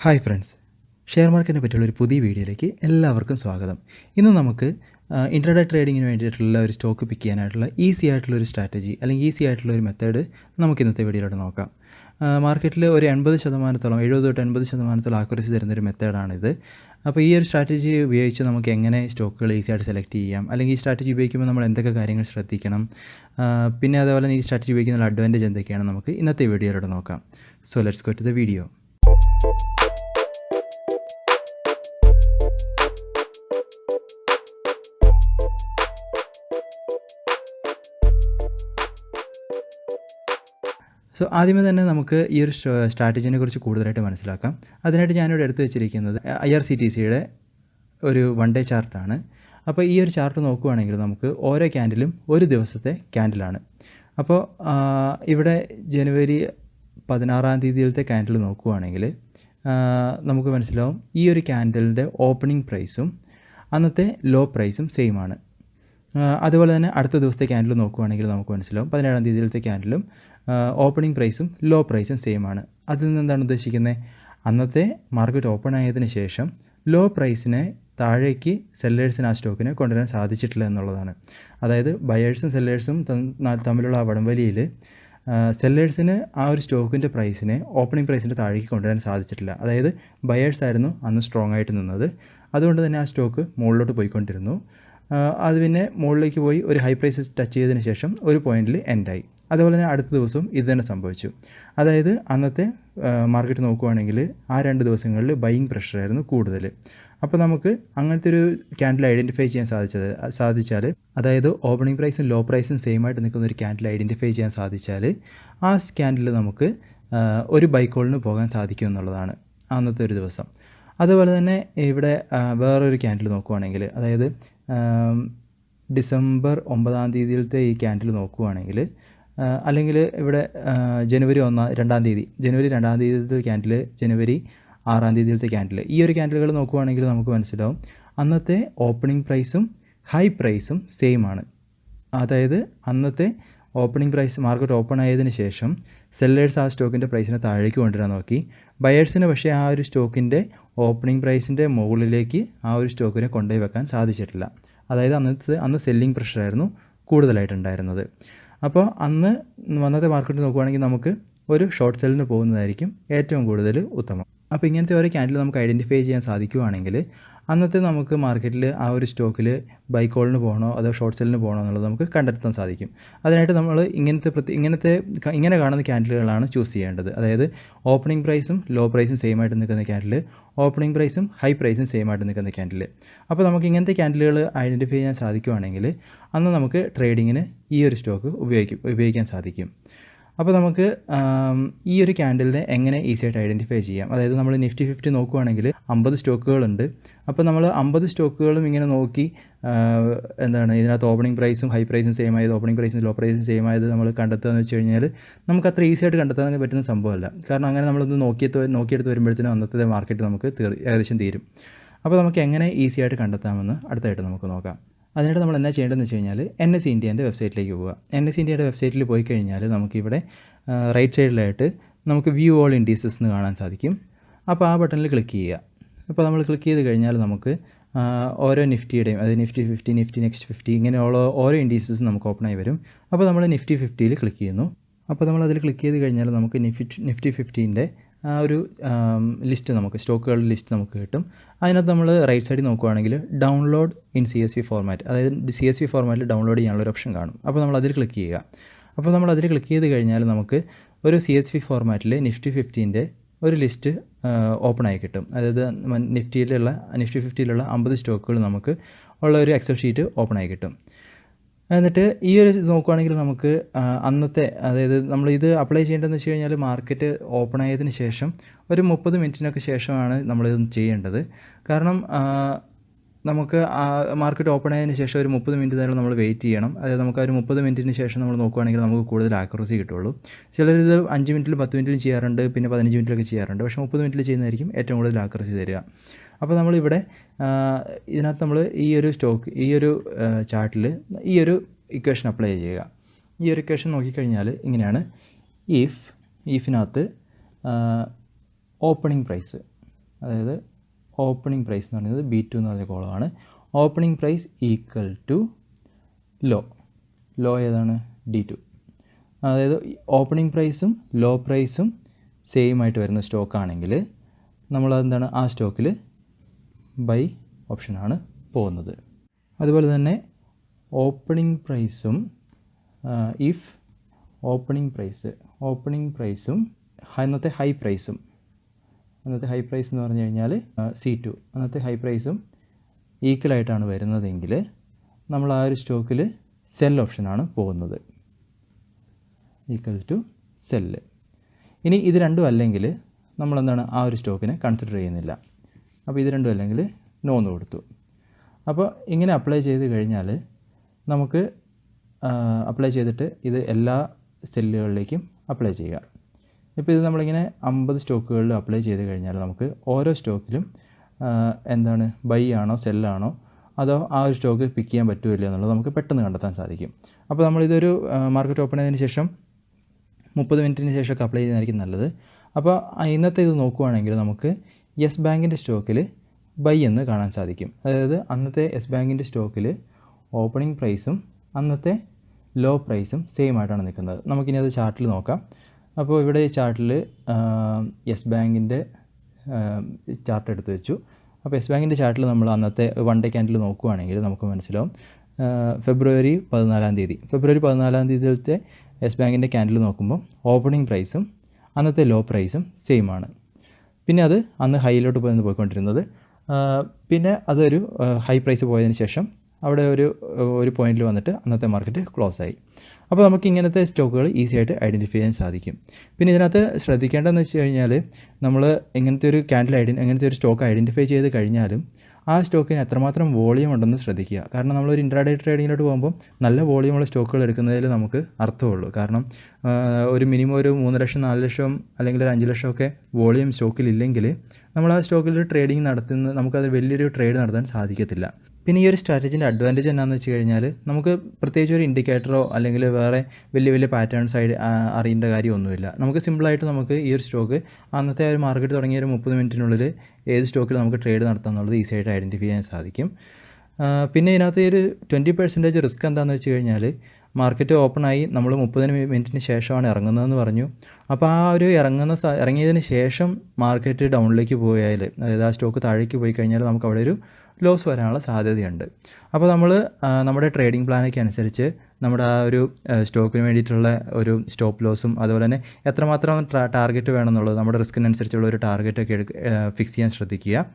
Hi friends, share മാർക്കറ്റിനെ പറ്റിയുള്ള ഒരു പുതിയ വീഡിയോയിലേക്ക് എല്ലാവർക്കും സ്വാഗതം. ഇന്ന് നമുക്ക് ഇൻട്രാഡേ ട്രേഡിങ്ങിന് വേണ്ടിയിട്ടുള്ള ഒരു സ്റ്റോക്ക് പിക്ക് ചെയ്യാനായിട്ടുള്ള ഈസി ആയിട്ടുള്ളൊരു സ്ട്രാറ്റജി അല്ലെങ്കിൽ ഈസി ആയിട്ടുള്ളൊരു മെത്തേഡ് നമുക്ക് ഇന്നത്തെ വീഡിയോയിലൂടെ നോക്കാം. മാർക്കറ്റിൽ ഒരു 80% 70-80% ആക്യുറസി തരുന്നൊരു മെത്തേഡാണിത്. അപ്പോൾ ഈ ഒരു സ്ട്രാറ്റജി ഉപയോഗിച്ച് നമുക്ക് എങ്ങനെ സ്റ്റോക്കുകൾ ഈസി ആയിട്ട് സെലക്ട് ചെയ്യാം, അല്ലെങ്കിൽ ഈ സ്ട്രാറ്റജി ഉപയോഗിക്കുമ്പോൾ നമ്മൾ എന്തൊക്കെ കാര്യങ്ങൾ ശ്രദ്ധിക്കണം, പിന്നെ അതേപോലെ തന്നെ ഈ സ്ട്രാറ്റജി ഉപയോഗിക്കുന്ന അഡ്വാൻറ്റേജ് എന്തൊക്കെയാണ് നമുക്ക് ഇന്നത്തെ വീഡിയോയിലൂടെ നോക്കാം. So let's go to the video. So ആദ്യമേ തന്നെ നമുക്ക് ഈ ഒരു സ്ട്രാറ്റജിനെ കുറിച്ച് കൂടുതലായിട്ട് മനസ്സിലാക്കാം. അതിനായിട്ട് ഞാനിവിടെ എടുത്തു വെച്ചിരിക്കുന്നത് IRCTCയുടെ ഒരു 1 ഡേ ചാർട്ടാണ്. അപ്പോൾ ഈ ഒരു ചാർട്ട് നോക്കുകയാണെങ്കിൽ നമുക്ക് ഓരോ ക്യാൻഡിലും ഒരു ദിവസത്തെ ക്യാൻഡിലാണ്. അപ്പോൾ ഇവിടെ ജനുവരി 16-ാം തീയതിയിലത്തെ ക്യാൻഡിൽ നോക്കുകയാണെങ്കിൽ നമുക്ക് മനസ്സിലാവും ഈ ഒരു ക്യാൻഡിലിൻ്റെ ഓപ്പണിംഗ് പ്രൈസും അന്നത്തെ ലോ പ്രൈസും സെയിം ആണ്. അതുപോലെ തന്നെ അടുത്ത ദിവസത്തെ ക്യാൻഡിൽ നോക്കുകയാണെങ്കിൽ നമുക്ക് മനസ്സിലാവും 17-ാം തീയതിയിലത്തെ ക്യാൻഡിലും ഓപ്പണിംഗ് പ്രൈസും ലോ പ്രൈസും സെയിം ആണ്. അതിൽ നിന്ന് എന്താണ് ഉദ്ദേശിക്കുന്നത്? അന്നത്തെ മാർക്കറ്റ് ഓപ്പൺ ആയതിനു ശേഷം ലോ പ്രൈസിനെ താഴേക്ക് സെല്ലേഴ്സിന് ആ സ്റ്റോക്കിനെ കൊണ്ടുവരാൻ സാധിച്ചിട്ടില്ല എന്നുള്ളതാണ്. അതായത് ബയേഴ്സും സെല്ലേഴ്സും തമ്മിലുള്ള ആ വടംവലിയിൽ സെല്ലേഴ്സിന് ആ ഒരു സ്റ്റോക്കിൻ്റെ പ്രൈസിനെ ഓപ്പണിംഗ് പ്രൈസിൻ്റെ താഴേക്ക് കൊണ്ടുവരാൻ സാധിച്ചിട്ടില്ല. അതായത് ബയേഴ്സ് ആയിരുന്നു അന്ന് സ്ട്രോങ് ആയിട്ട് നിന്നത്. അതുകൊണ്ട് തന്നെ ആ സ്റ്റോക്ക് മുകളിലോട്ട് പോയിക്കൊണ്ടിരുന്നു. അത് പിന്നെ മുകളിലേക്ക് പോയി ഒരു ഹൈ പ്രൈസ് ടച്ച് ചെയ്തതിന് ശേഷം ഒരു പോയിന്റിൽ എൻഡായി. അതുപോലെ തന്നെ അടുത്ത ദിവസവും ഇത് തന്നെ സംഭവിച്ചു. അതായത് അന്നത്തെ മാർക്കറ്റ് നോക്കുകയാണെങ്കിൽ ആ 2 ദിവസങ്ങളിൽ ബൈയിങ് പ്രഷറായിരുന്നു കൂടുതൽ. അപ്പോൾ നമുക്ക് അങ്ങനത്തെ ഒരു ക്യാൻഡിൽ ഐഡൻറ്റിഫൈ ചെയ്യാൻ സാധിച്ചാൽ, അതായത് ഓപ്പണിംഗ് പ്രൈസും ലോ പ്രൈസും സെയിം ആയിട്ട് നിൽക്കുന്ന ഒരു ക്യാൻഡിൽ ഐഡൻറ്റിഫൈ ചെയ്യാൻ സാധിച്ചാൽ ആ ക്യാൻഡിൽ നമുക്ക് ഒരു ബൈ കോളിന് പോകാൻ സാധിക്കും എന്നുള്ളതാണ് അന്നത്തെ ഒരു ദിവസം. അതുപോലെ തന്നെ ഇവിടെ വേറൊരു ക്യാൻഡിൽ നോക്കുകയാണെങ്കിൽ, അതായത് ഡിസംബർ 9-ാം തീയതിയിലത്തെ ഈ ക്യാൻഡിൽ നോക്കുകയാണെങ്കിൽ, അല്ലെങ്കിൽ ഇവിടെ ജനുവരി 2-ാം തീയതിയിലത്തെ ക്യാൻഡിൽ, ജനുവരി 6-ാം തീയതിയിലത്തെ ക്യാൻഡിൽ, ഈ ഒരു ക്യാൻഡിലുകൾ നോക്കുകയാണെങ്കിൽ നമുക്ക് മനസ്സിലാവും അന്നത്തെ ഓപ്പണിംഗ് പ്രൈസും ഹൈ പ്രൈസും സെയിം ആണ്. അതായത് അന്നത്തെ ഓപ്പണിംഗ് പ്രൈസ് മാർക്കറ്റ് ഓപ്പൺ ആയതിനു ശേഷം സെല്ലേഴ്സ് ആ സ്റ്റോക്കിൻ്റെ പ്രൈസിനെ താഴേക്ക് കൊണ്ടുവരാൻ നോക്കി. ബയേഴ്സിന് പക്ഷേ ആ ഒരു സ്റ്റോക്കിൻ്റെ ഓപ്പണിംഗ് പ്രൈസിൻ്റെ മുകളിലേക്ക് ആ ഒരു സ്റ്റോക്കിനെ കൊണ്ടുപോയി വെക്കാൻ സാധിച്ചിട്ടില്ല. അതായത് അന്ന് സെല്ലിംഗ് പ്രഷറായിരുന്നു കൂടുതലായിട്ടുണ്ടായിരുന്നത്. അപ്പോൾ അന്നത്തെ മാർക്കറ്റ് നോക്കുകയാണെങ്കിൽ നമുക്ക് ഒരു ഷോർട്ട് സെല്ലിന് പോകുന്നതായിരിക്കും ഏറ്റവും കൂടുതൽ ഉത്തമം. അപ്പോൾ ഇങ്ങനത്തെ ഓരോ ക്യാൻഡിൽ നമുക്ക് ഐഡൻറ്റിഫൈ ചെയ്യാൻ സാധിക്കുകയാണെങ്കിൽ അന്നത്തെ നമുക്ക് മാർക്കറ്റിൽ ആ ഒരു സ്റ്റോക്കിൽ ബൈ കോളിന് പോകണോ അതോ ഷോർട്ട് സെല്ലിന് പോകണോ എന്നുള്ളത് നമുക്ക് കണ്ടെത്താൻ സാധിക്കും. അതിനായിട്ട് നമ്മൾ ഇങ്ങനെ കാണുന്ന ക്യാൻഡിലുകളാണ് ചൂസ് ചെയ്യേണ്ടത്. അതായത് ഓപ്പണിംഗ് പ്രൈസും ലോ പ്രൈസും സെയിം ആയിട്ട് നിൽക്കുന്ന ക്യാൻഡിൽ, ഓപ്പണിംഗ് പ്രൈസും ഹൈ പ്രൈസും സെയിം ആയിട്ട് നിൽക്കുന്ന ക്യാൻഡിൽ. അപ്പോൾ നമുക്ക് ഇങ്ങനത്തെ ക്യാൻഡിലുകൾ ഐഡൻറ്റിഫൈ ചെയ്യാൻ സാധിക്കുകയാണെങ്കിൽ അന്ന് നമുക്ക് ട്രേഡിങ്ങിന് ഈ ഒരു സ്റ്റോക്ക് ഉപയോഗിക്കാൻ സാധിക്കും. അപ്പോൾ നമുക്ക് ഈ ഒരു ക്യാൻഡിലിനെ എങ്ങനെ ഈസി ആയിട്ട് ഐഡൻറ്റിഫൈ ചെയ്യാം? അതായത് നമ്മൾ നിഫ്റ്റി 50 നോക്കുകയാണെങ്കിൽ 50 സ്റ്റോക്കുകളുണ്ട്. അപ്പോൾ നമ്മൾ 50 സ്റ്റോക്കുകളും ഇങ്ങനെ നോക്കി ഇതിനകത്ത് ഓപ്പണിംഗ് പ്രൈസും ഹൈ പ്രൈസും സെയിം ആയത്, ഓപ്പണിംഗ് പ്രൈസും ലോ പ്രൈസും സെയിം ആയത് നമ്മൾ കണ്ടെത്തുകയെന്ന് വെച്ച് കഴിഞ്ഞാൽ നമുക്ക് അത്ര ഈസി ആയിട്ട് കണ്ടെത്താൻ പറ്റുന്ന സംഭവമല്ല. കാരണം അങ്ങനെ നമ്മളൊന്ന് നോക്കിയെടുത്ത് വരുമ്പോഴത്തേനും അന്നത്തെ മാർക്കറ്റ് നമുക്ക് ഏകദേശം തീരും. അപ്പോൾ നമുക്ക് എങ്ങനെ ഈസി ആയിട്ട് കണ്ടെത്താമെന്ന് അടുത്തായിട്ട് നമുക്ക് നോക്കാം. അതിനായിട്ട് നമ്മൾ എന്താ ചെയ്യേണ്ടതെന്ന് വെച്ച് കഴിഞ്ഞാൽ NSE ഇന്ത്യൻ്റെ വെബ്സൈറ്റിലേക്ക് പോവുക. NSE ഇന്ത്യയുടെ വെബ്സൈറ്റിൽ പോയി കഴിഞ്ഞാൽ നമുക്കിവിടെ റൈറ്റ് സൈഡിലായിട്ട് നമുക്ക് വ്യൂ ഓൾ ഇൻഡീസസ് എന്ന് കാണാൻ സാധിക്കും. അപ്പോൾ ആ ബട്ടണിൽ ക്ലിക്ക് ചെയ്യുക. അപ്പോൾ നമ്മൾ ക്ലിക്ക് ചെയ്ത് കഴിഞ്ഞാൽ നമുക്ക് ഓരോ നിഫ്റ്റിയുടെയും, അതായത് നിഫ്റ്റി 50, നിഫ്റ്റി നെക്സ്റ്റ് 50, ഇങ്ങനെയുള്ള ഓരോ ഇൻഡീസസ് നമുക്ക് ഓപ്പണായി വരും. അപ്പോൾ നമ്മൾ നിഫ്റ്റി 50യിൽ ക്ലിക്ക് ചെയ്യുന്നു. അപ്പോൾ നമ്മൾ അതിൽ ക്ലിക്ക് ചെയ്ത് കഴിഞ്ഞാൽ നമുക്ക് നിഫ്റ്റി 50ൻ്റെ ആ ഒരു സ്റ്റോക്കുകളുടെ ലിസ്റ്റ് നമുക്ക് കിട്ടും. അതിനകത്ത് നമ്മൾ റൈറ്റ് സൈഡിൽ നോക്കുകയാണെങ്കിൽ ഡൗൺലോഡ് ഇൻ CSV ഫോർമാറ്റ്, അതായത് CSV ഫോർമാറ്റിൽ ഡൗൺലോഡ് ചെയ്യാനുള്ള ഒരു ഓപ്ഷൻ കാണും. അപ്പോൾ നമ്മൾ അതിൽ ക്ലിക്ക് ചെയ്യുക. അപ്പോൾ നമ്മൾ അതിൽ ക്ലിക്ക് ചെയ്ത് കഴിഞ്ഞാൽ നമുക്ക് ഒരു CSV ഫോർമാറ്റിൽ നിഫ്റ്റി 50ൻ്റെ ഒരു ലിസ്റ്റ് ഓപ്പൺ ആയി കിട്ടും. അതായത് നിഫ്റ്റി 50യിലുള്ള 50 സ്റ്റോക്കുകൾ നമുക്ക് ഉള്ള ഒരു എക്സൽ ഷീറ്റ് ഓപ്പൺ ആയി കിട്ടും. എന്നിട്ട് ഈ ഒരു നോക്കുകയാണെങ്കിൽ നമുക്ക് അന്നത്തെ, അതായത് നമ്മളിത് അപ്ലൈ ചെയ്യേണ്ടതെന്ന് വെച്ച് കഴിഞ്ഞാൽ മാർക്കറ്റ് ഓപ്പൺ ആയതിന് ശേഷം ഒരു 30 മിനിറ്റിനൊക്കെ ശേഷമാണ് നമ്മളിത് ചെയ്യേണ്ടത്. കാരണം നമുക്ക് മാർക്കറ്റ് ഓപ്പൺ ആയതിന് ശേഷം ഒരു 30 മിനിറ്റ് നേരം നമ്മൾ വെയിറ്റ് ചെയ്യണം. അതായത് നമുക്ക് ഒരു 30 മിനിറ്റിന് ശേഷം നമ്മൾ നോക്കുകയാണെങ്കിൽ നമുക്ക് കൂടുതൽ ആക്യുറസി കിട്ടുള്ളൂ. ചിലരിത് 5 മിനിറ്റിലും 10 മിനിറ്റിലും ചെയ്യാറുണ്ട്, പിന്നെ 15 മിനിറ്റിലൊക്കെ ചെയ്യാറുണ്ട്. പക്ഷേ 30 മിനിറ്റിൽ ചെയ്യുന്നതായിരിക്കും ഏറ്റവും കൂടുതൽ ആക്യുറസി തരിക. അപ്പോൾ നമ്മളിവിടെ ഇതിനകത്ത് നമ്മൾ ഈ ഒരു ചാർട്ടിൽ ഈ ഒരു ഇക്വേഷൻ അപ്ലൈ ചെയ്യുക. ഈ ഒരു ഇക്വേഷൻ നോക്കിക്കഴിഞ്ഞാൽ ഇങ്ങനെയാണ്. ഈഫിനകത്ത് ഓപ്പണിംഗ് പ്രൈസ് അതായത് ഓപ്പണിംഗ് പ്രൈസ് എന്ന് പറയുന്നത് B2 എന്ന് പറഞ്ഞ കോളമാണ്. Opening price equal to low ഏതാണ്? D2. അതായത് ഓപ്പണിംഗ് പ്രൈസും ലോ പ്രൈസും സെയിം ആയിട്ട് വരുന്ന സ്റ്റോക്കാണെങ്കിൽ നമ്മളതെന്താണ്, ആ സ്റ്റോക്കിൽ ബൈ ഓപ്ഷനാണ് പോകുന്നത്. അതുപോലെ തന്നെ ഓപ്പണിംഗ് പ്രൈസും ഇഫ് ഓപ്പണിംഗ് പ്രൈസും അന്നത്തെ ഹൈ പ്രൈസ് എന്ന് പറഞ്ഞു കഴിഞ്ഞാൽ C2, അന്നത്തെ ഹൈ പ്രൈസും ഈക്വലായിട്ടാണ് വരുന്നതെങ്കിൽ നമ്മൾ ആ ഒരു സ്റ്റോക്കിൽ സെൽ ഓപ്ഷനാണ് പോകുന്നത്, ഈക്വൽ ടു സെല്ല്. ഇനി ഇത് രണ്ടും അല്ലെങ്കിൽ നമ്മളെന്താണ്, ആ ഒരു സ്റ്റോക്കിനെ കൺസിഡർ ചെയ്യുന്നില്ല. അപ്പോൾ ഇത് രണ്ടും അല്ലെങ്കിൽ നോ എന്ന് കൊടുത്തു. അപ്പോൾ ഇങ്ങനെ അപ്ലൈ ചെയ്ത് കഴിഞ്ഞാൽ നമുക്ക് അപ്ലൈ ചെയ്തിട്ട് ഇത് എല്ലാ സെല്ലുകളിലേക്കും അപ്ലൈ ചെയ്യുക. ഇപ്പോൾ ഇത് നമ്മളിങ്ങനെ 50 സ്റ്റോക്കുകളിൽ അപ്ലൈ ചെയ്ത് കഴിഞ്ഞാൽ നമുക്ക് ഓരോ സ്റ്റോക്കിലും എന്താണ്, ബൈ ആണോ സെല്ലാണോ അതോ ആ ഒരു സ്റ്റോക്ക് പിക്ക് ചെയ്യാൻ പറ്റുമല്ലോ എന്നുള്ളത് നമുക്ക് പെട്ടെന്ന് കണ്ടെത്താൻ സാധിക്കും. അപ്പോൾ നമ്മളിതൊരു മാർക്കറ്റ് ഓപ്പൺ ചെയ്തതിന് ശേഷം 30 മിനിറ്റിന് ശേഷമൊക്കെ അപ്ലൈ ചെയ്യുന്നതായിരിക്കും നല്ലത്. അപ്പോൾ ഇന്നത്തെ ഇത് നോക്കുവാണെങ്കിൽ നമുക്ക് യെസ് ബാങ്കിൻ്റെ സ്റ്റോക്കിൽ ബൈ എന്ന് കാണാൻ സാധിക്കും. അതായത് അന്നത്തെ യെസ് ബാങ്കിൻ്റെ സ്റ്റോക്കിൽ ഓപ്പണിംഗ് പ്രൈസും അന്നത്തെ ലോ പ്രൈസും സെയിം ആയിട്ടാണ് നിൽക്കുന്നത്. നമുക്കിനി അത് ചാർട്ടിൽ നോക്കാം. അപ്പോൾ ഇവിടെ ഈ ചാർട്ടിൽ യെസ് ബാങ്കിൻ്റെ ചാർട്ട് എടുത്ത് വെച്ചു. അപ്പോൾ യെസ് ബാങ്കിൻ്റെ ചാർട്ടിൽ നമ്മൾ അന്നത്തെ 1 ഡേ ക്യാൻഡിൽ നോക്കുകയാണെങ്കിൽ നമുക്ക് മനസ്സിലാവും ഫെബ്രുവരി 14 തീയതിയിലത്തെ യെസ് ബാങ്കിൻ്റെ ക്യാൻഡിൽ നോക്കുമ്പോൾ ഓപ്പണിംഗ് പ്രൈസും അന്നത്തെ ലോ പ്രൈസും സെയിം ആണ്. പിന്നെ അത് അന്ന് ഹൈയിലോട്ട് പോയിക്കൊണ്ടിരുന്നത്, പിന്നെ അതൊരു ഹൈ പ്രൈസ് പോയതിന് ശേഷം അവിടെ ഒരു പോയിന്റിൽ വന്നിട്ട് അന്നത്തെ മാർക്കറ്റ് ക്ലോസ് ആയി. അപ്പോൾ നമുക്ക് ഇങ്ങനത്തെ സ്റ്റോക്കുകൾ ഈസി ആയിട്ട് ഐഡൻറ്റിഫൈ ചെയ്യാൻ സാധിക്കും. പിന്നെ ഇതിനകത്ത് ശ്രദ്ധിക്കേണ്ടതെന്ന് വെച്ച് കഴിഞ്ഞാൽ നമ്മൾ ഇങ്ങനത്തെ ഒരു സ്റ്റോക്ക് ഐഡൻറ്റിഫൈ ചെയ്ത് കഴിഞ്ഞാലും ആ സ്റ്റോക്കിന് എത്രമാത്രം വോളിയം ഉണ്ടെന്ന് ശ്രദ്ധിക്കുക. കാരണം നമ്മളൊരു ഇൻട്രാഡേ ട്രേഡിങ്ങിലോട്ട് പോകുമ്പോൾ നല്ല വോളിയമുള്ള സ്റ്റോക്കുകൾ എടുക്കുന്നതിൽ നമുക്ക് അർത്ഥമുള്ളൂ. കാരണം ഒരു മിനിമം ഒരു 3 ലക്ഷം 4 ലക്ഷം അല്ലെങ്കിൽ ഒരു 5 ലക്ഷമൊക്കെ വോളിയം സ്റ്റോക്കിലില്ലെങ്കിൽ നമ്മൾ ആ സ്റ്റോക്കിൽ ട്രേഡിങ് നമുക്കത് വലിയൊരു ട്രേഡ് നടത്താൻ സാധിക്കത്തില്ല. പിന്നെ ഈ ഒരു സ്ട്രാറ്റജീൻ്റെ അഡ്വാൻറ്റേജ് എന്താണെന്ന് വെച്ച് കഴിഞ്ഞാൽ നമുക്ക് പ്രത്യേകിച്ച് ഒരു ഇൻഡിക്കേറ്ററോ അല്ലെങ്കിൽ വേറെ വലിയ പാറ്റേൺസ് അറിയേണ്ട കാര്യമൊന്നുമില്ല. നമുക്ക് സിമ്പിളായിട്ട് നമുക്ക് ഈ ഒരു സ്റ്റോക്ക് അന്നത്തെ ഒരു മാർക്കറ്റ് തുടങ്ങിയ ഒരു 30 മിനിറ്റിനുള്ളിൽ ഏത് സ്റ്റോക്കിൽ നമുക്ക് ട്രേഡ് നടത്താം എന്നുള്ളത് ഈസി ആയിട്ട് ഐഡൻറ്റിഫൈ ചെയ്യാൻ സാധിക്കും. പിന്നെ ഇതിനകത്ത് ഒരു 20% റിസ്ക് എന്താണെന്ന് വെച്ച് കഴിഞ്ഞാൽ മാർക്കറ്റ് ഓപ്പണായി നമ്മൾ 30 മിനിറ്റിന് ശേഷമാണ് ഇറങ്ങുന്നതെന്ന് പറഞ്ഞു. അപ്പോൾ ആ ഒരു ഇറങ്ങിയതിന് ശേഷം മാർക്കറ്റ് ഡൗണിലേക്ക് പോയാൽ, അതായത് ആ സ്റ്റോക്ക് താഴേക്ക് പോയി കഴിഞ്ഞാൽ നമുക്ക് അവിടെ ഒരു ലോസ് വരാനുള്ള സാധ്യതയുണ്ട്. അപ്പോൾ നമ്മൾ നമ്മുടെ ട്രേഡിംഗ് പ്ലാനൊക്കെ അനുസരിച്ച് നമ്മുടെ ആ ഒരു സ്റ്റോക്കിന് വേണ്ടിയിട്ടുള്ള ഒരു സ്റ്റോപ്പ് ലോസും അതുപോലെ തന്നെ എത്രമാത്രം ടാർഗറ്റ് വേണമെന്നുള്ളത് നമ്മുടെ റിസ്കിനനുസരിച്ചുള്ള ഒരു ടാർഗറ്റൊക്കെ ഫിക്സ് ചെയ്യാൻ ശ്രദ്ധിക്കുക.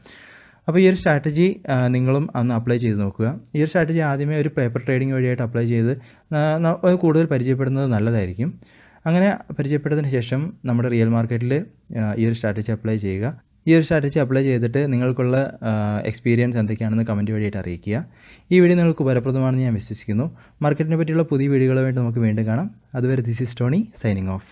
അപ്പോൾ ഈ ഒരു സ്ട്രാറ്റജി നിങ്ങളും അന്ന് അപ്ലൈ ചെയ്ത് നോക്കുക. ഈ ഒരു സ്ട്രാറ്റജി ആദ്യമേ ഒരു പേപ്പർ ട്രേഡിംഗ് വഴിയായിട്ട് അപ്ലൈ ചെയ്ത് കൂടുതൽ പരിചയപ്പെടുന്നത് നല്ലതായിരിക്കും. അങ്ങനെ പരിചയപ്പെട്ടതിന് ശേഷം നമ്മുടെ റിയൽ മാർക്കറ്റിൽ ഈ ഒരു സ്ട്രാറ്റജി അപ്ലൈ ചെയ്യുക. ഈ ഒരു സ്ട്രാറ്റജി അപ്ലൈ ചെയ്തിട്ട് നിങ്ങൾക്കുള്ള എക്സ്പീരിയൻസ് എന്തൊക്കെയാണെന്ന് കമൻറ്റ് വഴിയായിട്ട് അറിയിക്കുക. ഈ വീഡിയോ നിങ്ങൾക്ക് ഉപകാരപ്രദമാണെന്ന് ഞാൻ വിശ്വസിക്കുന്നു. മാർക്കറ്റിനെ പറ്റിയുള്ള പുതിയ വീഡിയോകളുമായിട്ട് നമുക്ക് വീണ്ടും കാണാം. അതുവരെ this is Tony signing off.